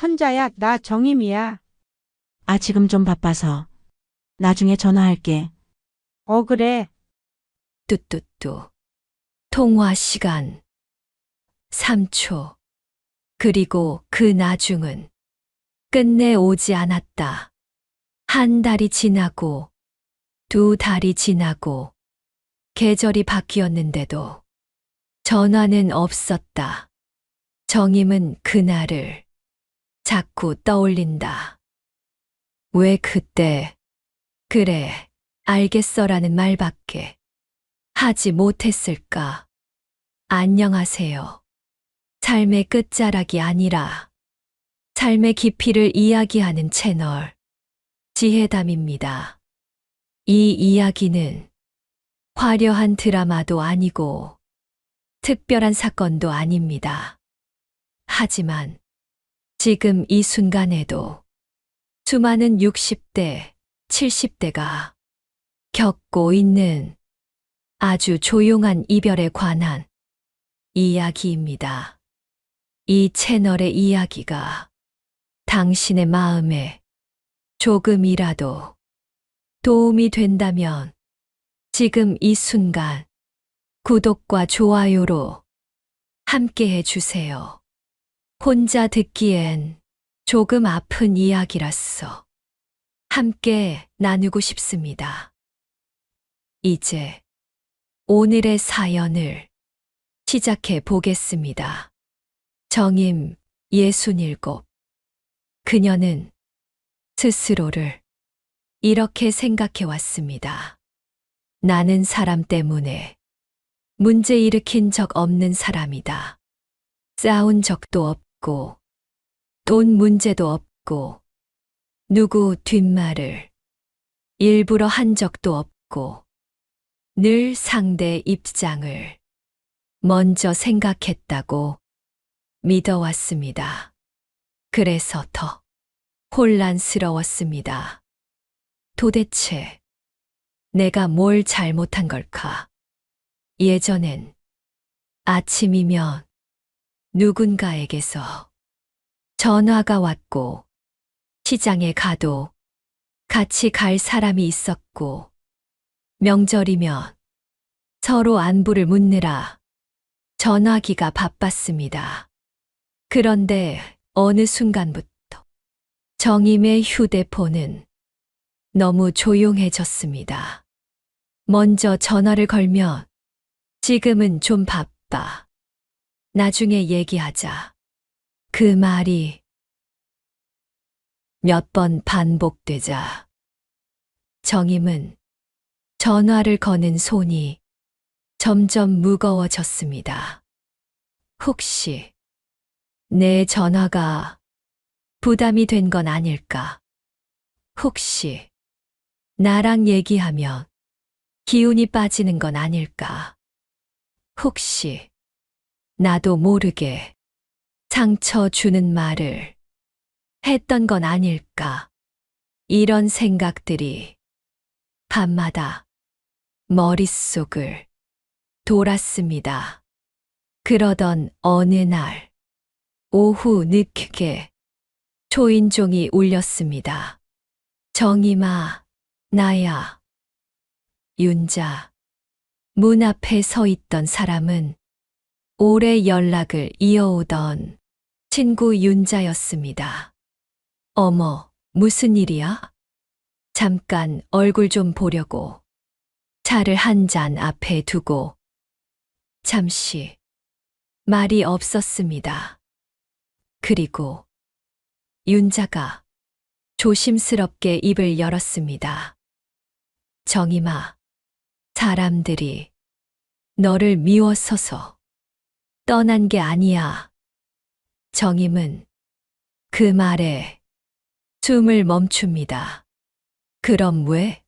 선자야, 나 정임이야. 아, 지금 좀 바빠서. 나중에 전화할게. 그래. 뚜뚜뚜. 통화 시간 3초. 그리고 그 나중은 끝내 오지 않았다. 한 달이 지나고, 두 달이 지나고, 계절이 바뀌었는데도 전화는 없었다. 정임은 그날을 자꾸 떠올린다. 왜 그때, 그래, 알겠어라는 말밖에 하지 못했을까? 안녕하세요. 삶의 끝자락이 아니라 삶의 깊이를 이야기하는 채널 지혜담입니다. 이 이야기는 화려한 드라마도 아니고 특별한 사건도 아닙니다. 하지만 지금 이 순간에도 수많은 60대, 70대가 겪고 있는 아주 조용한 이별에 관한 이야기입니다. 이 채널의 이야기가 당신의 마음에 조금이라도 도움이 된다면 지금 이 순간 구독과 좋아요로 함께 해주세요. 혼자 듣기엔 조금 아픈 이야기라서 함께 나누고 싶습니다. 이제 오늘의 사연을 시작해 보겠습니다. 정임 67. 그녀는 스스로를 이렇게 생각해 왔습니다. 나는 사람 때문에 문제 일으킨 적 없는 사람이다. 싸운 적도 없고, 돈 문제도 없고, 누구 뒷말을 일부러 한 적도 없고, 늘 상대 입장을 먼저 생각했다고 믿어왔습니다. 그래서 더 혼란스러웠습니다. 도대체 내가 뭘 잘못한 걸까? 예전엔 아침이면 누군가에게서 전화가 왔고, 시장에 가도 같이 갈 사람이 있었고, 명절이면 서로 안부를 묻느라 전화기가 바빴습니다. 그런데 어느 순간부터 정임의 휴대폰은 너무 조용해졌습니다. 먼저 전화를 걸면 지금은 좀 바빠. 나중에 얘기하자. 그 말이 몇 번 반복되자 정임은 전화를 거는 손이 점점 무거워졌습니다. 혹시 내 전화가 부담이 된 건 아닐까? 혹시 나랑 얘기하면 기운이 빠지는 건 아닐까? 혹시 나도 모르게 상처 주는 말을 했던 건 아닐까? 이런 생각들이 밤마다 머릿속을 돌았습니다. 그러던 어느 날 오후 늦게 초인종이 울렸습니다. 정임아, 나야. 윤자. 문 앞에 서 있던 사람은 오래 연락을 이어오던 친구 윤자였습니다. 어머, 무슨 일이야? 잠깐 얼굴 좀 보려고 차를 한 잔 앞에 두고 잠시 말이 없었습니다. 그리고 윤자가 조심스럽게 입을 열었습니다. 정임아, 사람들이 너를 미워서서 떠난 게 아니야. 정임은 그 말에 숨을 멈춥니다. 그럼 왜?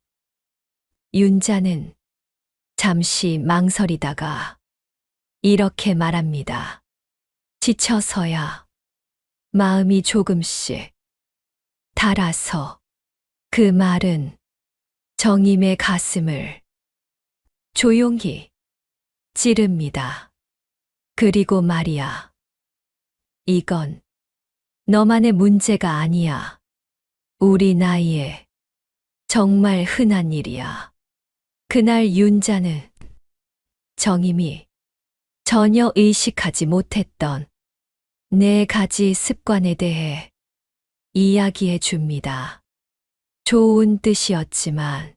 윤자는 잠시 망설이다가 이렇게 말합니다. 지쳐서야. 마음이 조금씩 달아서. 그 말은 정임의 가슴을 조용히 찌릅니다. 그리고 말이야. 이건 너만의 문제가 아니야. 우리 나이에 정말 흔한 일이야. 그날 윤자는 정임이 전혀 의식하지 못했던 4가지 습관에 대해 이야기해 줍니다. 좋은 뜻이었지만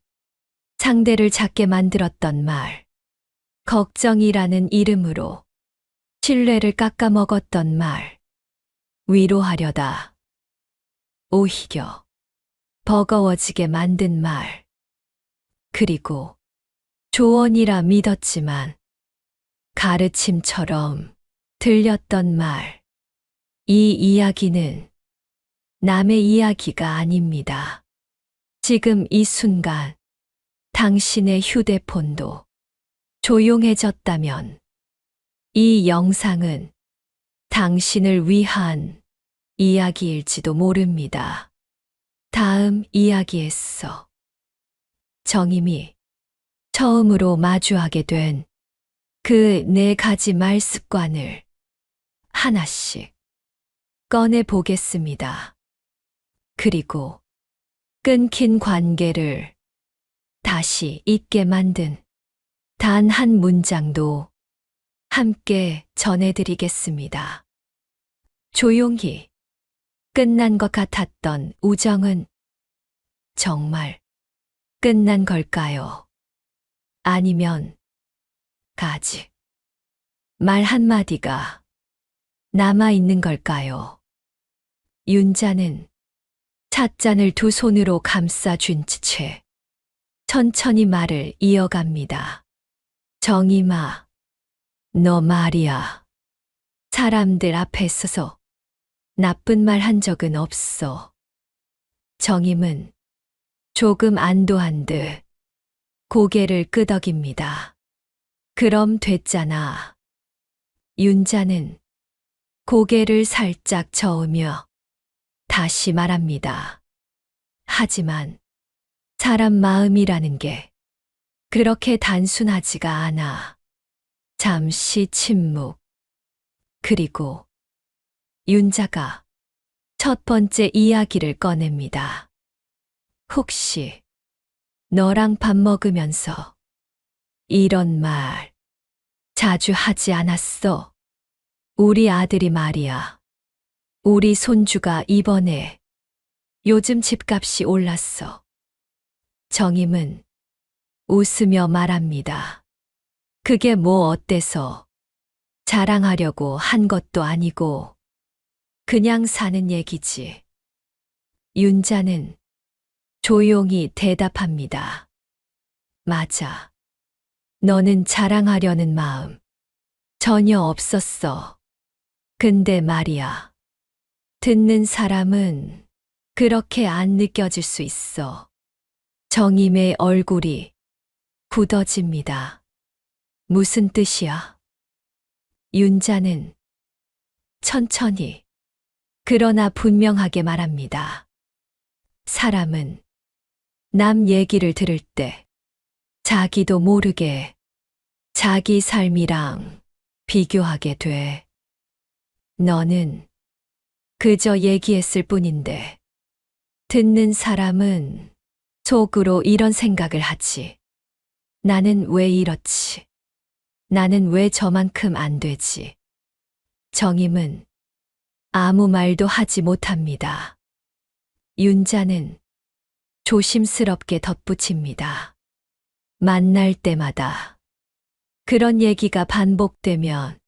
상대를 작게 만들었던 말, 걱정이라는 이름으로 신뢰를 깎아먹었던 말, 위로하려다 오히려 버거워지게 만든 말, 그리고 조언이라 믿었지만 가르침처럼 들렸던 말. 이 이야기는 남의 이야기가 아닙니다. 지금 이 순간 당신의 휴대폰도 조용해졌다면 이 영상은 당신을 위한 이야기일지도 모릅니다. 다음 이야기에서 정임이 처음으로 마주하게 된 그 4가지 말 습관을 하나씩 꺼내 보겠습니다. 그리고 끊긴 관계를 다시 잇게 만든 단 한 문장도 함께 전해드리겠습니다. 조용히 끝난 것 같았던 우정은 정말 끝난 걸까요? 아니면 아직 말 한마디가 남아있는 걸까요? 윤자는 찻잔을 2 손으로 감싸준 채 천천히 말을 이어갑니다. 정임아, 너 말이야. 사람들 앞에 서서 나쁜 말 한 적은 없어. 정임은 조금 안도한 듯 고개를 끄덕입니다. 그럼 됐잖아. 윤자는 고개를 살짝 저으며 다시 말합니다. 하지만 사람 마음이라는 게 그렇게 단순하지가 않아. 잠시 침묵. 그리고 윤자가 첫 번째 이야기를 꺼냅니다. 혹시 너랑 밥 먹으면서 이런 말 자주 하지 않았어? 우리 아들이 말이야. 우리 손주가 이번에 요즘 집값이 올랐어. 정임은 웃으며 말합니다. 그게 뭐 어때서? 자랑하려고 한 것도 아니고 그냥 사는 얘기지. 윤자는 조용히 대답합니다. 맞아. 너는 자랑하려는 마음 전혀 없었어. 근데 말이야. 듣는 사람은 그렇게 안 느껴질 수 있어. 정임의 얼굴이 굳어집니다. 무슨 뜻이야? 윤자는 천천히 그러나 분명하게 말합니다. 사람은 남 얘기를 들을 때 자기도 모르게 자기 삶이랑 비교하게 돼. 너는 그저 얘기했을 뿐인데 듣는 사람은 속으로 이런 생각을 하지. 나는 왜 이렇지? 나는 왜 저만큼 안 되지? 정임은 아무 말도 하지 못합니다. 윤자는 조심스럽게 덧붙입니다. 만날 때마다 그런 얘기가 반복되면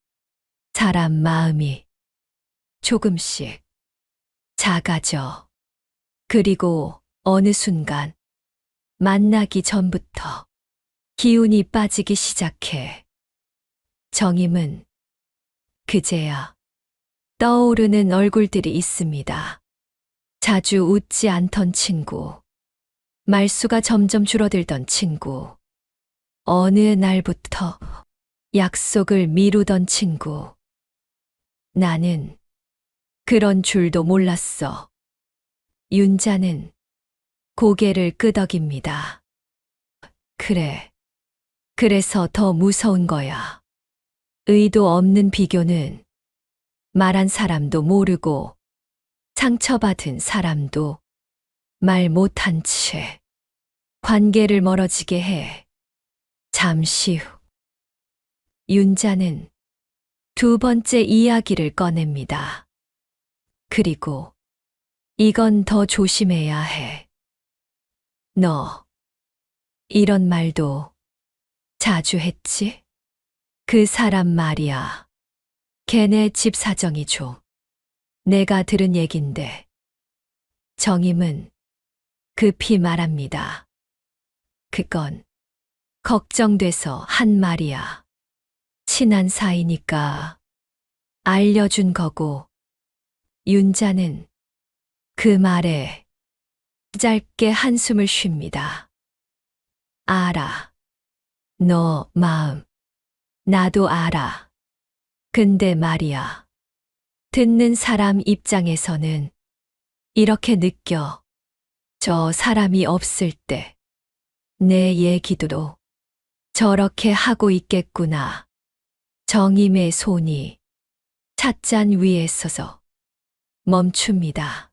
사람 마음이 조금씩 작아져. 그리고 어느 순간 만나기 전부터 기운이 빠지기 시작해. 정임은 그제야 떠오르는 얼굴들이 있습니다. 자주 웃지 않던 친구, 말수가 점점 줄어들던 친구, 어느 날부터 약속을 미루던 친구. 나는 그런 줄도 몰랐어. 윤자는 고개를 끄덕입니다. 그래. 그래서 더 무서운 거야. 의도 없는 비교는 말한 사람도 모르고 상처받은 사람도 말 못한 채 관계를 멀어지게 해. 잠시 후, 윤자는 두 번째 이야기를 꺼냅니다. 그리고 이건 더 조심해야 해. 너, 이런 말도 자주 했지? 그 사람 말이야. 걔네 집 사정이 좀. 내가 들은 얘긴데. 정임은 급히 말합니다. 그건 걱정돼서 한 말이야. 친한 사이니까 알려준 거고. 윤자는 그 말에 짧게 한숨을 쉽니다. 알아. 너 마음. 나도 알아. 근데 말이야. 듣는 사람 입장에서는 이렇게 느껴. 저 사람이 없을 때 내 얘기도 저렇게 하고 있겠구나. 정임의 손이 찻잔 위에 서서 멈춥니다.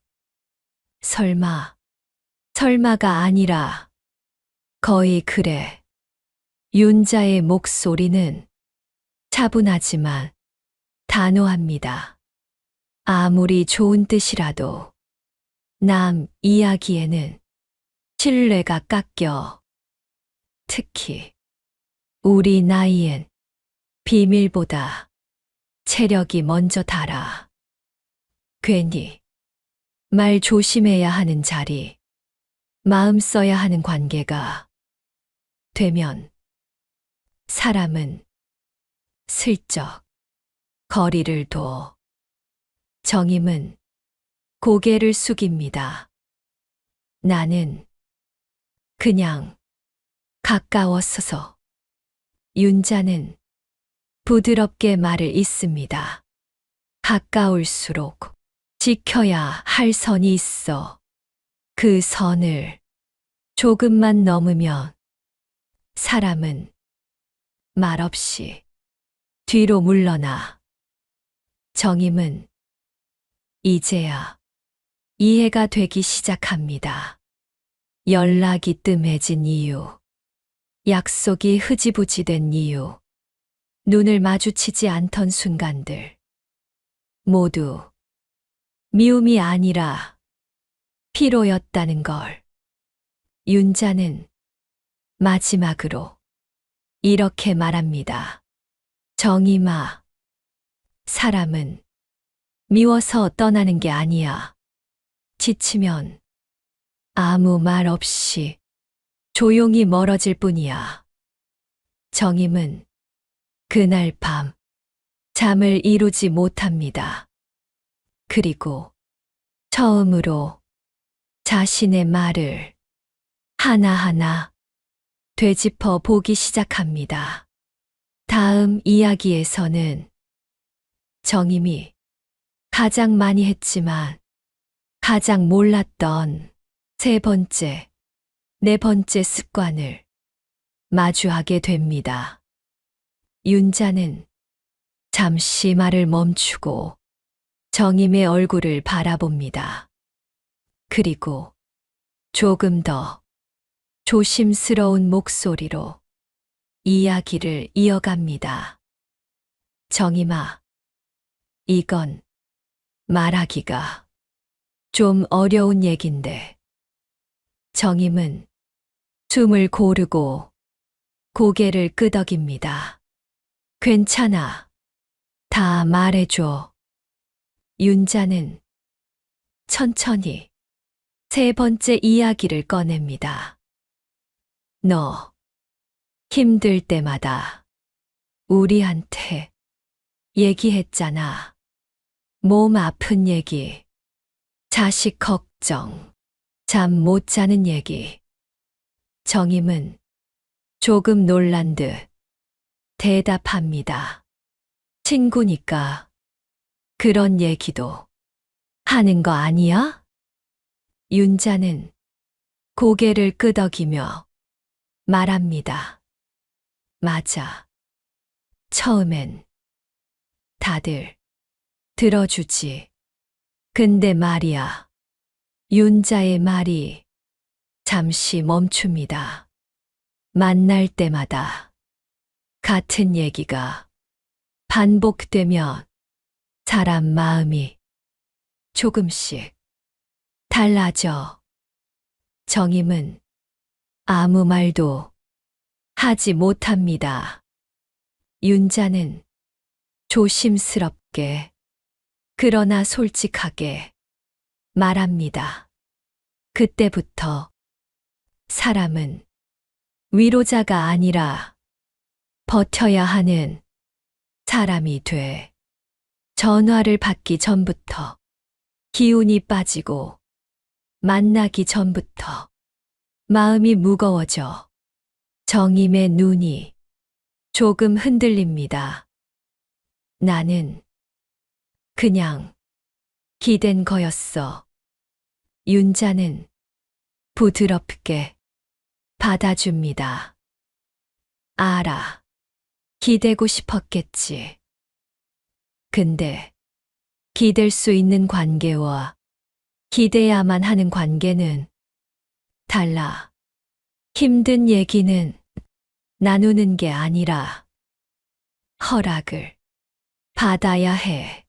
설마가 아니라 거의 그래. 윤자의 목소리는 차분하지만 단호합니다. 아무리 좋은 뜻이라도 남 이야기에는 신뢰가 깎여. 특히 우리 나이엔 비밀보다 체력이 먼저 달아. 괜히 말 조심해야 하는 자리, 마음 써야 하는 관계가 되면 사람은 슬쩍 거리를 둬. 정임은 고개를 숙입니다. 나는 그냥 가까웠어서. 윤자는 부드럽게 말을 잇습니다. 가까울수록 지켜야 할 선이 있어. 그 선을 조금만 넘으면 사람은 말없이 뒤로 물러나. 정임은 이제야 이해가 되기 시작합니다. 연락이 뜸해진 이유, 약속이 흐지부지 된 이유, 눈을 마주치지 않던 순간들. 모두 미움이 아니라 피로였다는 걸. 윤자는 마지막으로 이렇게 말합니다. 정임아, 사람은 미워서 떠나는 게 아니야. 지치면 아무 말 없이 조용히 멀어질 뿐이야. 정임은 그날 밤 잠을 이루지 못합니다. 그리고 처음으로 자신의 말을 하나하나 되짚어 보기 시작합니다. 다음 이야기에서는 정임이 가장 많이 했지만 가장 몰랐던 세 번째, 네 번째 습관을 마주하게 됩니다. 윤자는 잠시 말을 멈추고 정임의 얼굴을 바라봅니다. 그리고 조금 더 조심스러운 목소리로 이야기를 이어갑니다. 정임아, 이건 말하기가 좀 어려운 얘긴데. 정임은 숨을 고르고 고개를 끄덕입니다. 괜찮아. 다 말해줘. 윤자는 천천히 세 번째 이야기를 꺼냅니다. 너 힘들 때마다 우리한테 얘기했잖아. 몸 아픈 얘기, 자식 걱정, 잠 못 자는 얘기. 정임은 조금 놀란 듯 대답합니다. 친구니까 그런 얘기도 하는 거 아니야? 윤자는 고개를 끄덕이며 말합니다. 맞아. 처음엔 다들 들어주지. 근데 말이야. 윤자의 말이 잠시 멈춥니다. 만날 때마다 같은 얘기가 반복되면 사람 마음이 조금씩 달라져. 정임은 아무 말도 하지 못합니다. 윤자는 조심스럽게 그러나 솔직하게 말합니다. 그때부터 사람은 위로자가 아니라 버텨야 하는 사람이 돼. 전화를 받기 전부터 기운이 빠지고 만나기 전부터 마음이 무거워져 정임의 눈이 조금 흔들립니다. 나는 그냥 기댄 거였어. 윤자는 부드럽게 받아줍니다. 알아. 기대고 싶었겠지. 근데 기댈 수 있는 관계와 기대야만 하는 관계는 달라. 힘든 얘기는 나누는 게 아니라 허락을 받아야 해.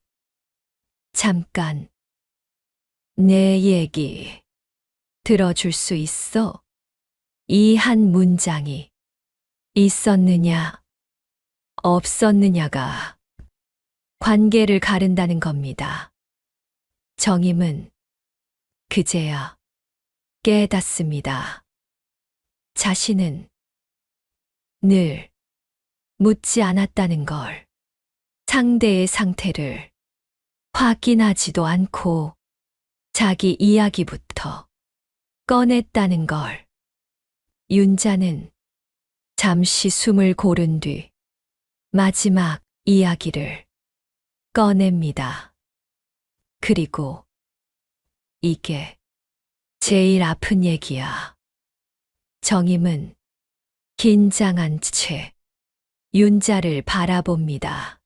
잠깐 내 얘기 들어줄 수 있어? 이 한 문장이 있었느냐, 없었느냐가 관계를 가른다는 겁니다. 정임은 그제야 깨닫습니다. 자신은 늘 묻지 않았다는 걸, 상대의 상태를 확인하지도 않고 자기 이야기부터 꺼냈다는 걸. 윤자는 잠시 숨을 고른 뒤 마지막 이야기를 꺼냅니다. 그리고 이게 제일 아픈 얘기야. 정임은 긴장한 채 윤자를 바라봅니다.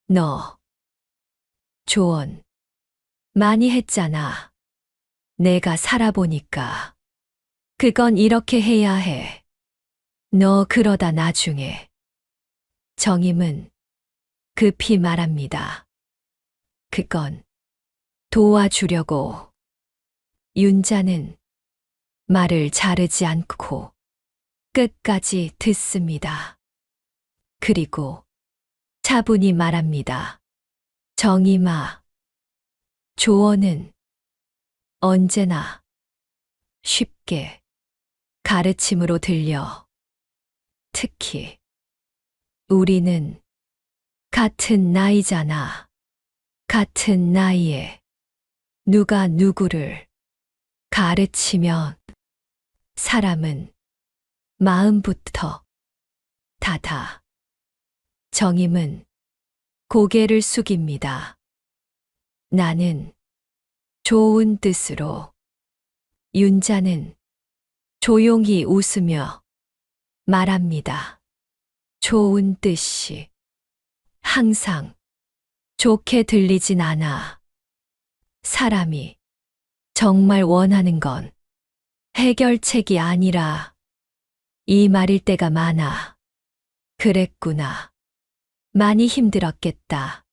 너 조언 많이 했잖아. 내가 살아보니까 그건 이렇게 해야 해. 너 그러다 나중에. 정임은 급히 말합니다. 그건 도와주려고. 윤자는 말을 자르지 않고 끝까지 듣습니다. 그리고 차분히 말합니다. 정임아, 조언은 언제나 쉽게 가르침으로 들려. 특히 우리는 같은 나이잖아. 같은 나이에 누가 누구를 가르치면 사람은 마음부터 닫아. 정임은 고개를 숙입니다. 나는 좋은 뜻으로. 윤자는 조용히 웃으며 말합니다. 좋은 뜻이 항상 좋게 들리진 않아. 사람이 정말 원하는 건 해결책이 아니라 이 말일 때가 많아. 그랬구나. 많이 힘들었겠다.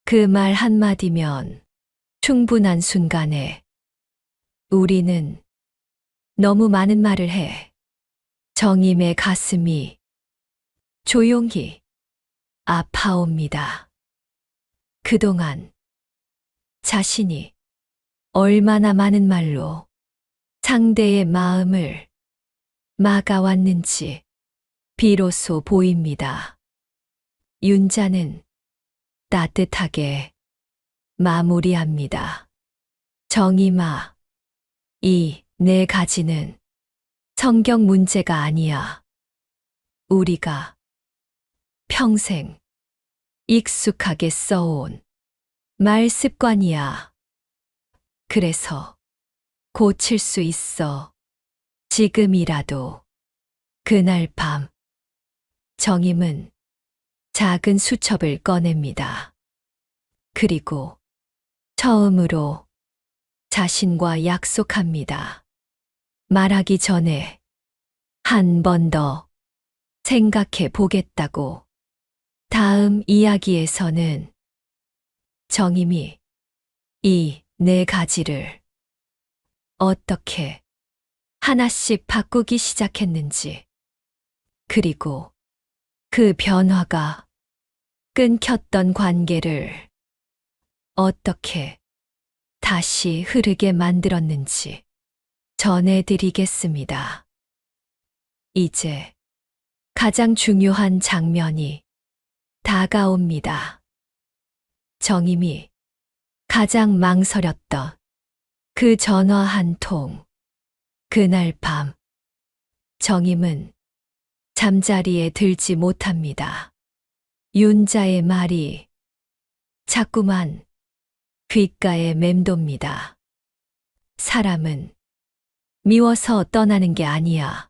그 말 한마디면 충분한 순간에 우리는 너무 많은 말을 해. 정임의 가슴이 조용히 아파옵니다. 그동안 자신이 얼마나 많은 말로 상대의 마음을 막아왔는지 비로소 보입니다. 윤자는 따뜻하게 마무리합니다. 정임아, 이 네 가지는 성경 문제가 아니야. 우리가 평생 익숙하게 써온 말 습관이야. 그래서 고칠 수 있어. 지금이라도. 그날 밤 정임은 작은 수첩을 꺼냅니다. 그리고 처음으로 자신과 약속합니다. 말하기 전에 한 번 더 생각해 보겠다고. 다음 이야기에서는 정임이 이 네 가지를 어떻게 하나씩 바꾸기 시작했는지, 그리고 그 변화가 끊겼던 관계를 어떻게 다시 흐르게 만들었는지 전해드리겠습니다. 이제 가장 중요한 장면이 다가옵니다. 정임이 가장 망설였던 그 전화 한 통. 그날 밤, 정임은 잠자리에 들지 못합니다. 윤자의 말이 자꾸만 귓가에 맴돕니다. 사람은 미워서 떠나는 게 아니야.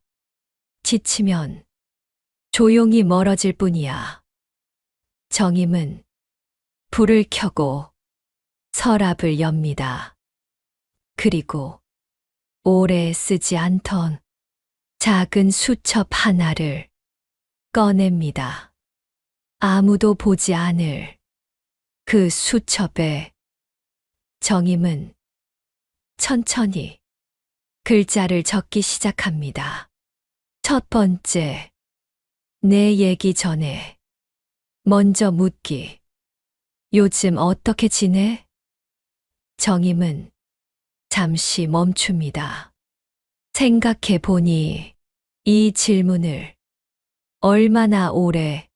지치면 조용히 멀어질 뿐이야. 정임은 불을 켜고 서랍을 엽니다. 그리고 오래 쓰지 않던 작은 수첩 하나를 꺼냅니다. 아무도 보지 않을 그 수첩에 정임은 천천히 글자를 적기 시작합니다. 첫 번째, 내 얘기 전에 먼저 묻기. 요즘 어떻게 지내? 정임은 잠시 멈춥니다. 생각해 보니 이 질문을 얼마나 오래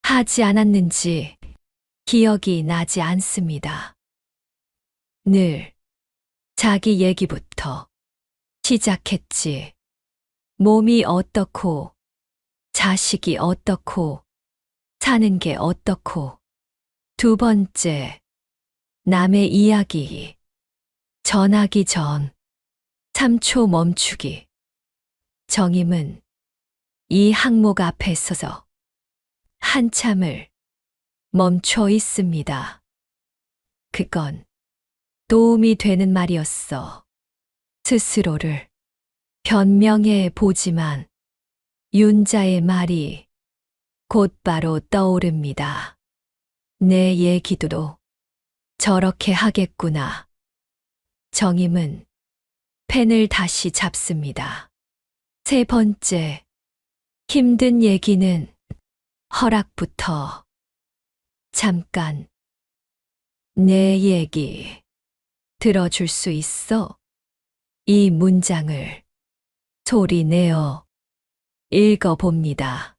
하지 않았는지 기억이 나지 않습니다. 늘 자기 얘기부터 시작했지. 몸이 어떻고, 자식이 어떻고, 사는 게 어떻고. 두 번째, 남의 이야기 전하기 전 3초 멈추기. 정임은 이 항목 앞에 서서 한참을 멈춰 있습니다. 그건 도움이 되는 말이었어. 스스로를 변명해 보지만 윤자의 말이 곧바로 떠오릅니다. 내 얘기도 저렇게 하겠구나. 정임은 펜을 다시 잡습니다. 세 번째, 힘든 얘기는 허락부터. 잠깐, 내 얘기 들어줄 수 있어? 이 문장을 소리 내어 읽어봅니다.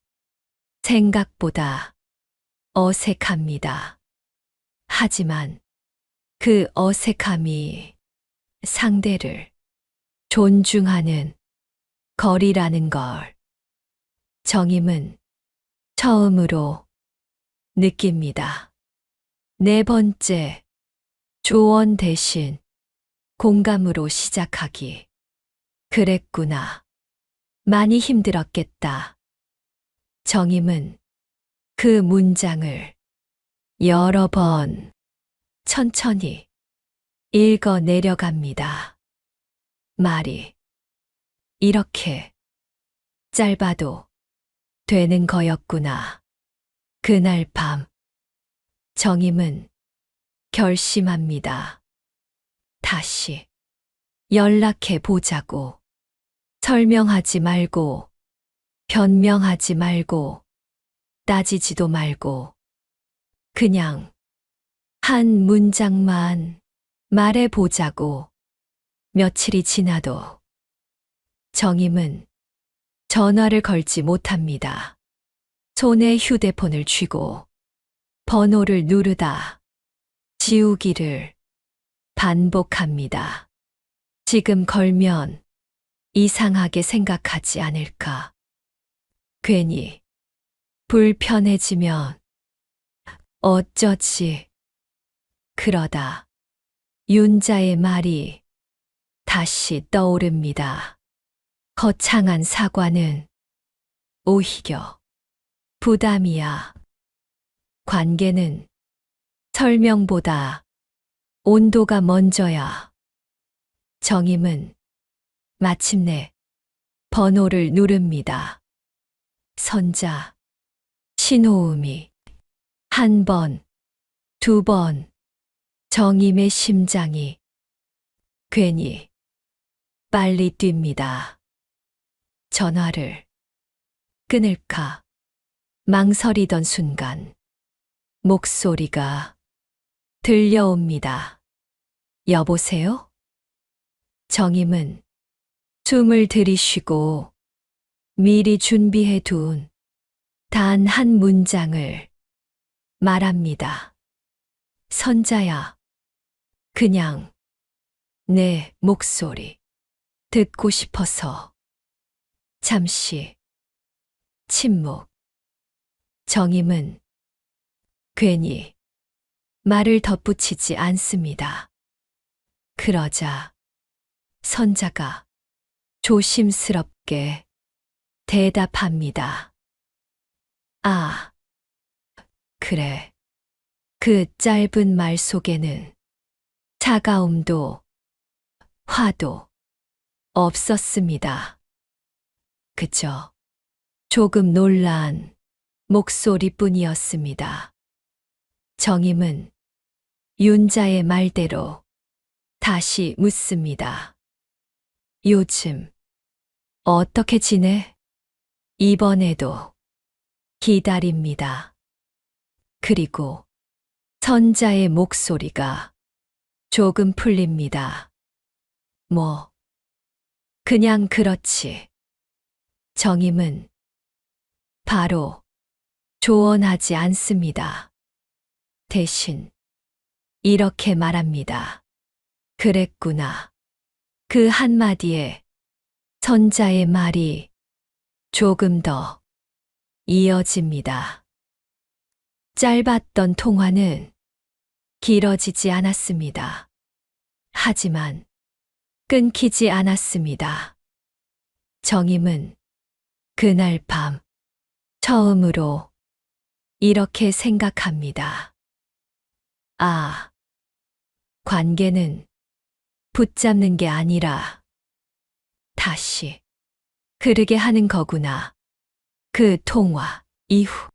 생각보다 어색합니다. 하지만 그 어색함이 상대를 존중하는 거리라는 걸 정임은 처음으로 느낍니다. 네 번째, 조언 대신 공감으로 시작하기. 그랬구나. 많이 힘들었겠다. 정임은 그 문장을 여러 번 천천히 읽어 내려갑니다. 말이 이렇게 짧아도 되는 거였구나. 그날 밤, 정임은 결심합니다. 다시 연락해 보자고. 설명하지 말고, 변명하지 말고, 따지지도 말고, 그냥 한 문장만 말해 보자고. 며칠이 지나도 정임은 전화를 걸지 못합니다. 손에 휴대폰을 쥐고 번호를 누르다 지우기를 반복합니다. 지금 걸면 이상하게 생각하지 않을까. 괜히 불편해지면 어쩌지. 그러다 윤자의 말이 다시 떠오릅니다. 거창한 사과는 오히려 부담이야. 관계는 설명보다 온도가 먼저야. 정임은 마침내 번호를 누릅니다. 선자, 신호음이 한 번, 두 번, 정임의 심장이 괜히 빨리 뜁니다. 전화를 끊을까 망설이던 순간 목소리가 들려옵니다. 여보세요? 정임은 숨을 들이쉬고 미리 준비해 둔 단 한 문장을 말합니다. 선자야, 그냥 내 목소리 듣고 싶어서. 잠시 침묵. 정임은 괜히 말을 덧붙이지 않습니다. 그러자 선자가 조심스럽게 대답합니다. 아, 그래. 그 짧은 말 속에는 차가움도 화도 없었습니다. 그저 조금 놀란 목소리뿐이었습니다. 정임은 윤자의 말대로 다시 묻습니다. 요즘 어떻게 지내? 이번에도 기다립니다. 그리고 선자의 목소리가 조금 풀립니다. 뭐, 그냥 그렇지. 정임은 바로 조언하지 않습니다. 대신 이렇게 말합니다. 그랬구나. 그 한마디에 선자의 말이 조금 더 이어집니다. 짧았던 통화는 길어지지 않았습니다. 하지만 끊기지 않았습니다. 정임은 그날 밤 처음으로 이렇게 생각합니다. 아, 관계는 붙잡는 게 아니라 다시 흐르게 하는 거구나. 그 통화 이후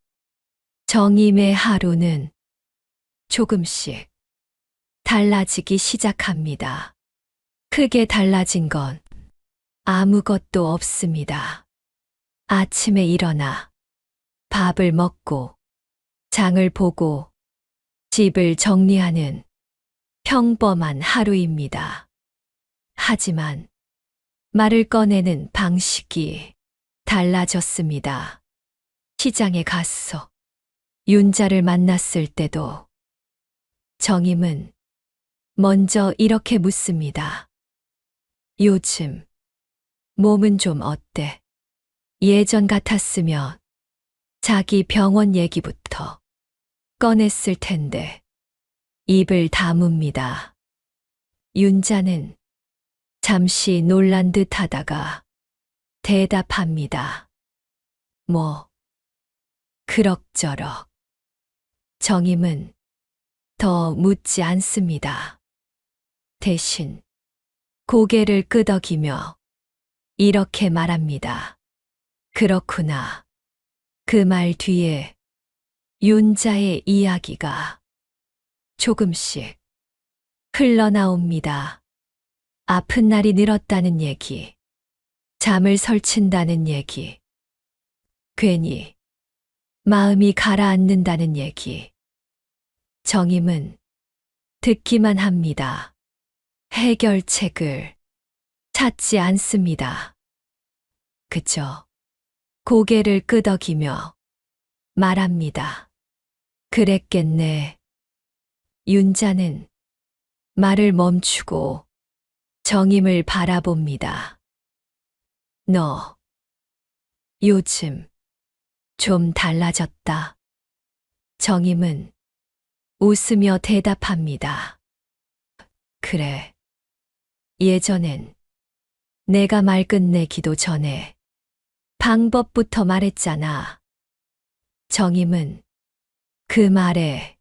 정임의 하루는 조금씩 달라지기 시작합니다. 크게 달라진 건 아무것도 없습니다. 아침에 일어나 밥을 먹고 장을 보고 집을 정리하는 평범한 하루입니다. 하지만 말을 꺼내는 방식이 달라졌습니다. 시장에 갔어. 윤자를 만났을 때도 정임은 먼저 이렇게 묻습니다. 요즘 몸은 좀 어때? 예전 같았으면 자기 병원 얘기부터 꺼냈을 텐데 입을 다뭅니다. 윤자는 잠시 놀란 듯 하다가 대답합니다. 뭐, 그럭저럭. 정임은 더 묻지 않습니다. 대신 고개를 끄덕이며 이렇게 말합니다. 그렇구나. 그 말 뒤에 윤자의 이야기가 조금씩 흘러나옵니다. 아픈 날이 늘었다는 얘기, 잠을 설친다는 얘기, 괜히 마음이 가라앉는다는 얘기. 정임은 듣기만 합니다. 해결책을 찾지 않습니다. 그저 고개를 끄덕이며 말합니다. 그랬겠네. 윤자는 말을 멈추고 정임을 바라봅니다. 너 요즘 좀 달라졌다. 정임은 웃으며 대답합니다. 그래. 예전엔 내가 말 끝내기도 전에 방법부터 말했잖아. 정임은 그 말에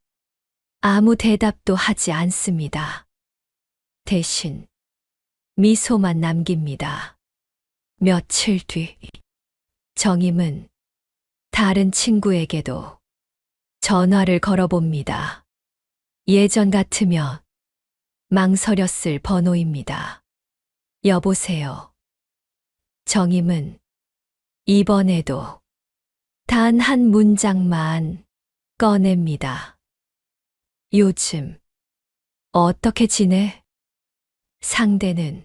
아무 대답도 하지 않습니다. 대신 미소만 남깁니다. 며칠 뒤 정임은 다른 친구에게도 전화를 걸어봅니다. 예전 같으면 망설였을 번호입니다. 여보세요. 정임은 이번에도 단 한 문장만 꺼냅니다. 요즘 어떻게 지내? 상대는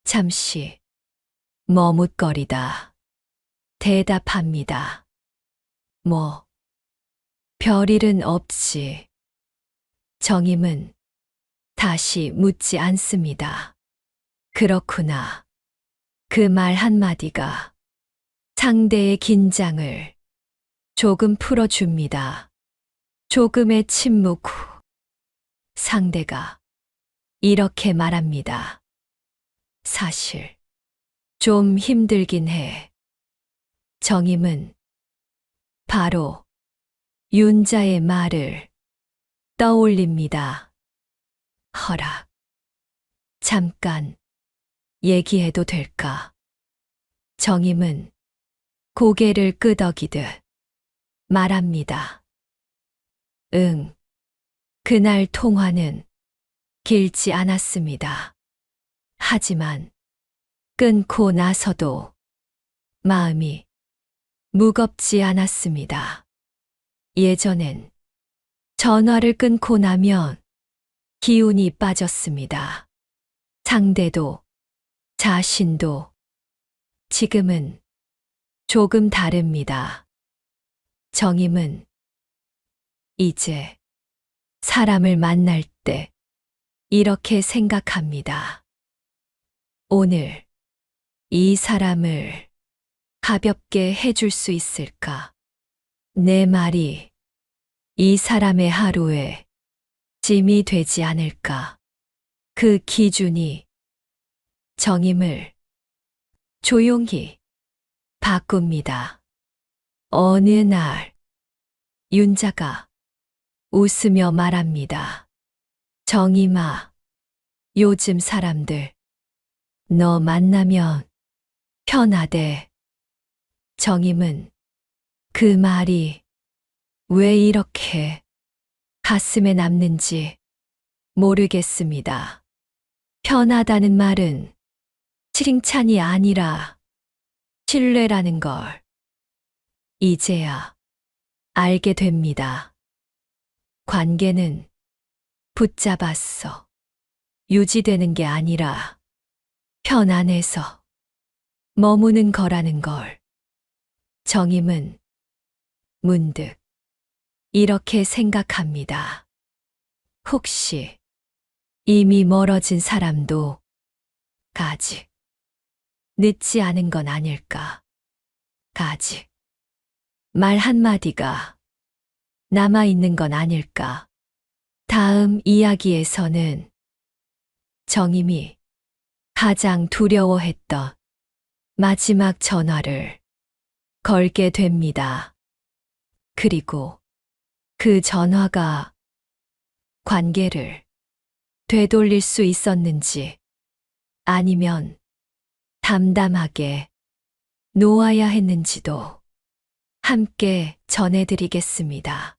잠시 머뭇거리다 대답합니다. 뭐, 별일은 없지. 정임은 다시 묻지 않습니다. 그렇구나. 그 말 한마디가 상대의 긴장을 조금 풀어줍니다. 조금의 침묵 후 상대가 이렇게 말합니다. 사실 좀 힘들긴 해. 정임은 바로 윤자의 말을 떠올립니다. 허락. 잠깐 얘기해도 될까? 정임은 고개를 끄덕이듯 말합니다. 응. 그날 통화는 길지 않았습니다. 하지만 끊고 나서도 마음이 무겁지 않았습니다. 예전엔 전화를 끊고 나면 기운이 빠졌습니다. 상대도 자신도. 지금은 조금 다릅니다. 정임은 이제 사람을 만날 때 이렇게 생각합니다. 오늘 이 사람을 가볍게 해줄 수 있을까? 내 말이 이 사람의 하루에 짐이 되지 않을까? 그 기준이 정임을 조용히 바꿉니다. 어느 날 윤자가 웃으며 말합니다. 정임아, 요즘 사람들 너 만나면 편하대. 정임은 그 말이 왜 이렇게 가슴에 남는지 모르겠습니다. 편하다는 말은 칭찬이 아니라 신뢰라는 걸 이제야 알게 됩니다. 관계는 붙잡았어 유지되는 게 아니라 편안해서 머무는 거라는 걸. 정임은 문득 이렇게 생각합니다. 혹시 이미 멀어진 사람도 아직 늦지 않은 건 아닐까? 아직 말 한마디가 남아있는 건 아닐까? 다음 이야기에서는 정임이 가장 두려워했던 마지막 전화를 걸게 됩니다. 그리고 그 전화가 관계를 되돌릴 수 있었는지 아니면 담담하게 놓아야 했는지도 함께 전해드리겠습니다.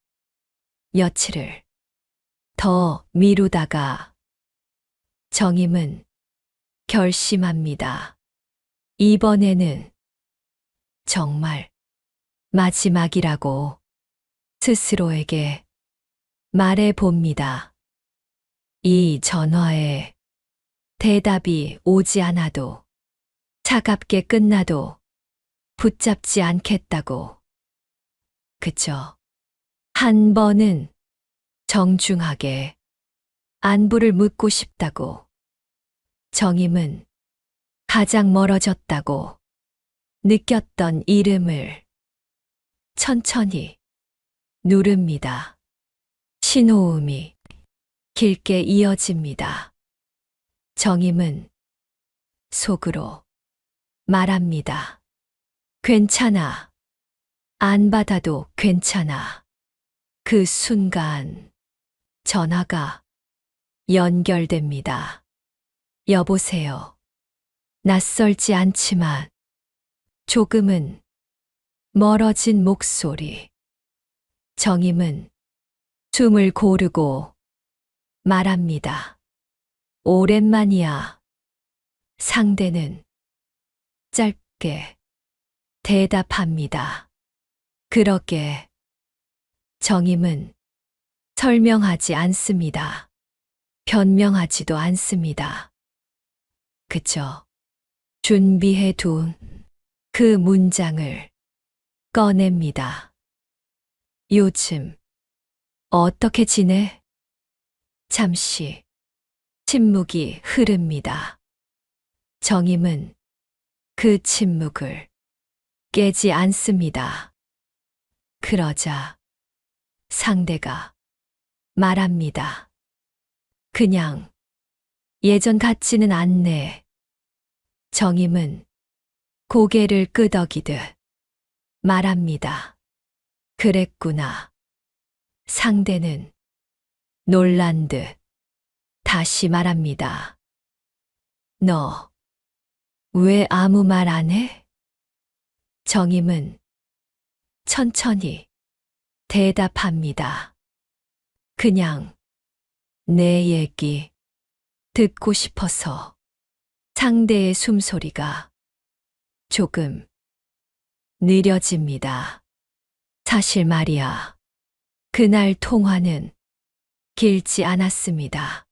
며칠을 더 미루다가 정임은 결심합니다. 이번에는 정말 마지막이라고 스스로에게 말해 봅니다. 이 전화에 대답이 오지 않아도 차갑게 끝나도 붙잡지 않겠다고. 그저 한 번은 정중하게 안부를 묻고 싶다고. 정임은 가장 멀어졌다고 느꼈던 이름을 천천히 누릅니다. 신호음이 길게 이어집니다. 정임은 속으로 말합니다. 괜찮아. 안 받아도 괜찮아. 그 순간 전화가 연결됩니다. 여보세요. 낯설지 않지만 조금은 멀어진 목소리. 정임은 숨을 고르고 말합니다. 오랜만이야. 상대는 짧게 대답합니다. 그렇게 정임은 설명하지 않습니다. 변명하지도 않습니다. 그저 준비해 둔 그 문장을 꺼냅니다. 요즘 어떻게 지내? 잠시 침묵이 흐릅니다. 정임은 그 침묵을 깨지 않습니다. 그러자 상대가 말합니다. 그냥 예전 같지는 않네. 정임은 고개를 끄덕이듯 말합니다. 그랬구나. 상대는 놀란 듯 다시 말합니다. 너 왜 아무 말 안 해? 정임은 천천히 대답합니다. 그냥 내 얘기 듣고 싶어서. 상대의 숨소리가 조금 느려집니다. 사실 말이야. 그날 통화는 길지 않았습니다.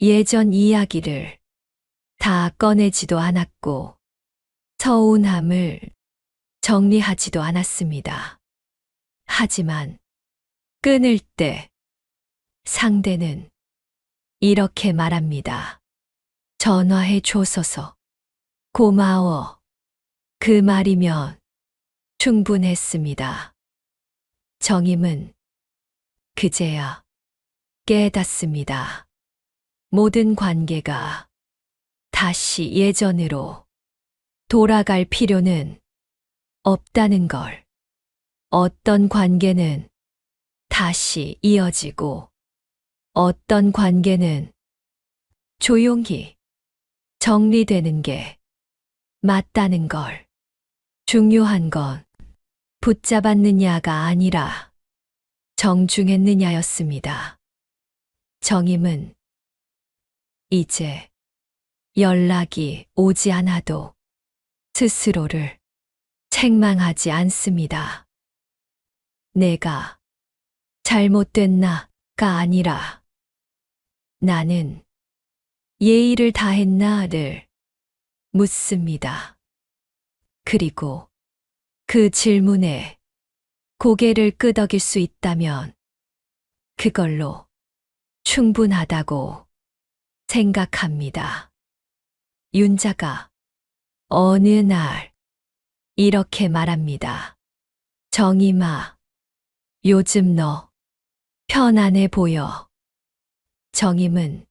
예전 이야기를 다 꺼내지도 않았고 서운함을 정리하지도 않았습니다. 하지만 끊을 때 상대는 이렇게 말합니다. 전화해 줘서서 고마워. 그 말이면 충분했습니다. 정임은 그제야 깨닫습니다. 모든 관계가 다시 예전으로 돌아갈 필요는 없다는 걸. 어떤 관계는 다시 이어지고 어떤 관계는 조용히 정리되는 게 맞다는 걸. 중요한 건 붙잡았느냐가 아니라 정중했느냐였습니다. 정임은 이제 연락이 오지 않아도 스스로를 책망하지 않습니다. 내가 잘못됐나가 아니라 나는 예의를 다했나를 묻습니다. 그리고 그 질문에 고개를 끄덕일 수 있다면 그걸로 충분하다고 생각합니다. 윤자가 어느 날 이렇게 말합니다. 정임아, 요즘 너 편안해 보여. 정임은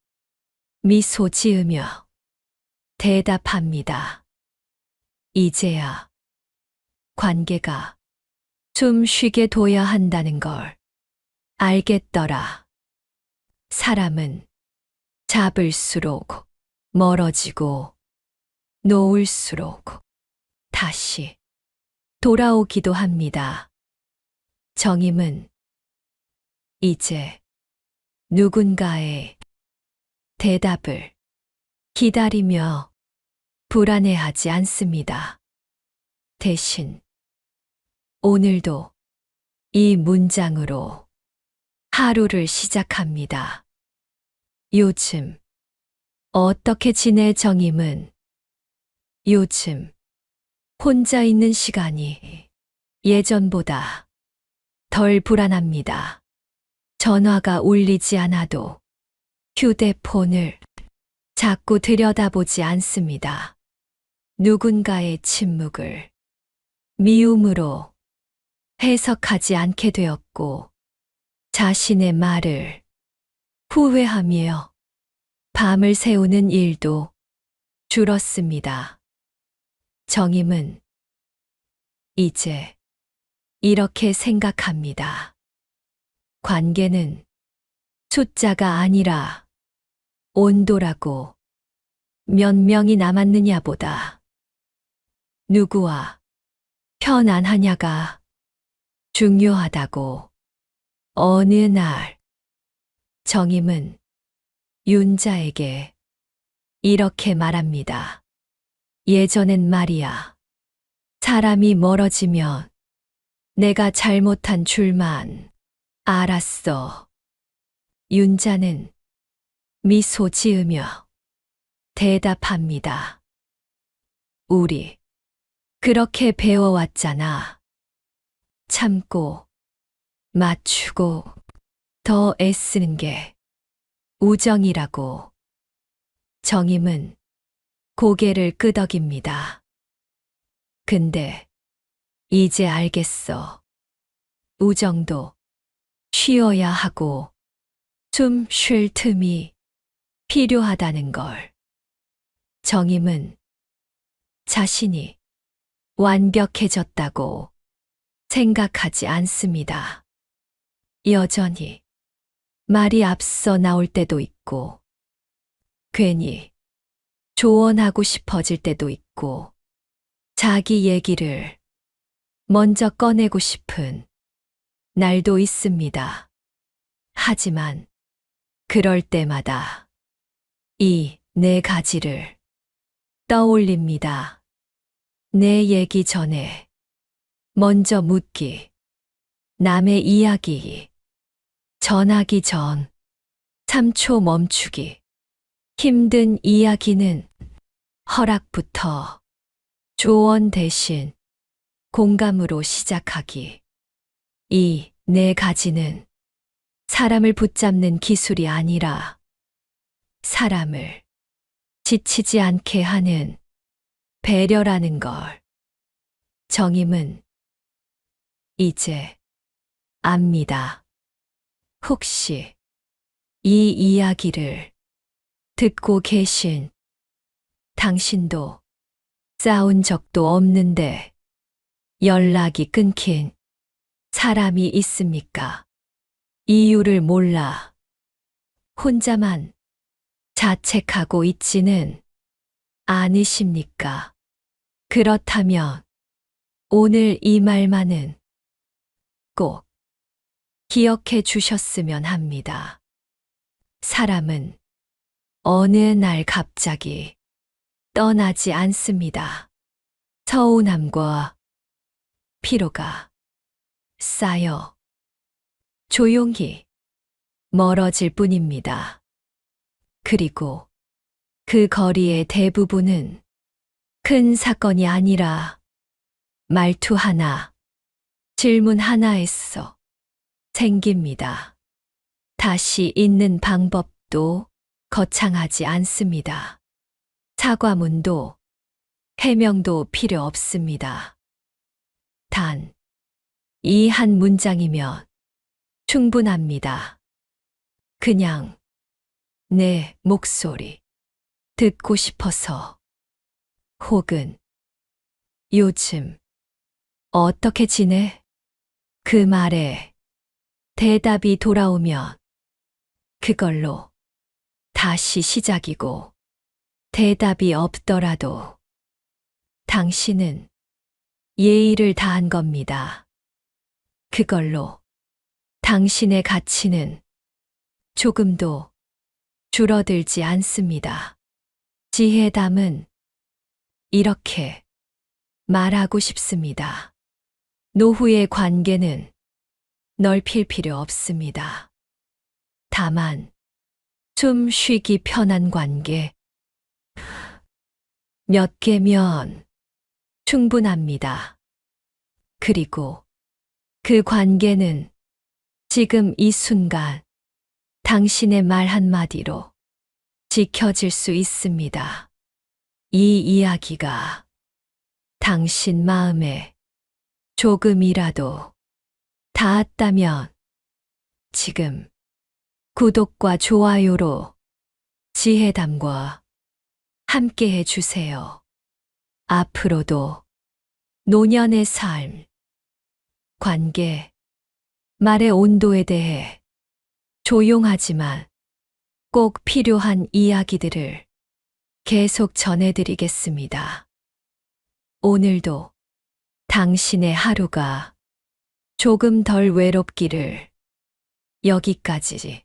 미소 지으며 대답합니다. 이제야 관계가 숨 쉬게 둬야 한다는 걸 알겠더라. 사람은 잡을수록 멀어지고 놓을수록 다시 돌아오기도 합니다. 정임은 이제 누군가의 대답을 기다리며 불안해하지 않습니다. 대신 오늘도 이 문장으로 하루를 시작합니다. 요즘 어떻게 지내? 정임은 요즘 혼자 있는 시간이 예전보다 덜 불안합니다. 전화가 울리지 않아도 휴대폰을 자꾸 들여다보지 않습니다. 누군가의 침묵을 미움으로 해석하지 않게 되었고 자신의 말을 후회하며 밤을 새우는 일도 줄었습니다. 정임은 이제 이렇게 생각합니다. 관계는 숫자가 아니라 온도라고. 몇 명이 남았느냐 보다 누구와 편안하냐가 중요하다고. 어느 날 정임은 윤자에게 이렇게 말합니다. 예전엔 말이야. 사람이 멀어지면 내가 잘못한 줄만 알았어. 윤자는 미소 지으며 대답합니다. 우리 그렇게 배워왔잖아. 참고, 맞추고, 더 애쓰는 게 우정이라고. 정임은 고개를 끄덕입니다. 근데 이제 알겠어. 우정도 쉬어야 하고 숨 쉴 틈이 필요하다는 걸. 정임은 자신이 완벽해졌다고 생각하지 않습니다. 여전히 말이 앞서 나올 때도 있고, 괜히 조언하고 싶어질 때도 있고, 자기 얘기를 먼저 꺼내고 싶은 날도 있습니다. 하지만 그럴 때마다 이 네 가지를 떠올립니다. 내 얘기 전에 먼저 묻기, 남의 이야기 전하기 전 3초 멈추기, 힘든 이야기는 허락부터, 조언 대신 공감으로 시작하기. 이 네 가지는 사람을 붙잡는 기술이 아니라 사람을 지치지 않게 하는 배려라는 걸. 정임은 이제 압니다. 혹시 이 이야기를 듣고 계신 당신도 싸운 적도 없는데 연락이 끊긴 사람이 있습니까? 이유를 몰라 혼자만 자책하고 있지는 않으십니까? 그렇다면 오늘 이 말만은 꼭 기억해 주셨으면 합니다. 사람은 어느 날 갑자기 떠나지 않습니다. 서운함과 피로가 쌓여 조용히 멀어질 뿐입니다. 그리고 그 거리의 대부분은 큰 사건이 아니라 말투 하나, 질문 하나에서 생깁니다. 다시 잇는 방법도 거창하지 않습니다. 사과문도 해명도 필요 없습니다. 단, 이 한 문장이면 충분합니다. 그냥 내 목소리 듣고 싶어서, 혹은 요즘 어떻게 지내? 그 말에 대답이 돌아오면 그걸로 다시 시작이고, 대답이 없더라도 당신은 예의를 다한 겁니다. 그걸로 당신의 가치는 조금도 줄어들지 않습니다. 지혜담은 이렇게 말하고 싶습니다. 노후의 관계는 넓힐 필요 없습니다. 다만 숨 쉬기 편한 관계 몇 개면 충분합니다. 그리고 그 관계는 지금 이 순간 당신의 말 한마디로 지켜질 수 있습니다. 이 이야기가 당신 마음에 조금이라도 닿았다면 지금 구독과 좋아요로 지혜담과 함께 해주세요. 앞으로도 노년의 삶, 관계, 말의 온도에 대해 조용하지만 꼭 필요한 이야기들을 계속 전해드리겠습니다. 오늘도 당신의 하루가 조금 덜 외롭기를. 여기까지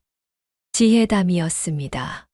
지혜담이었습니다.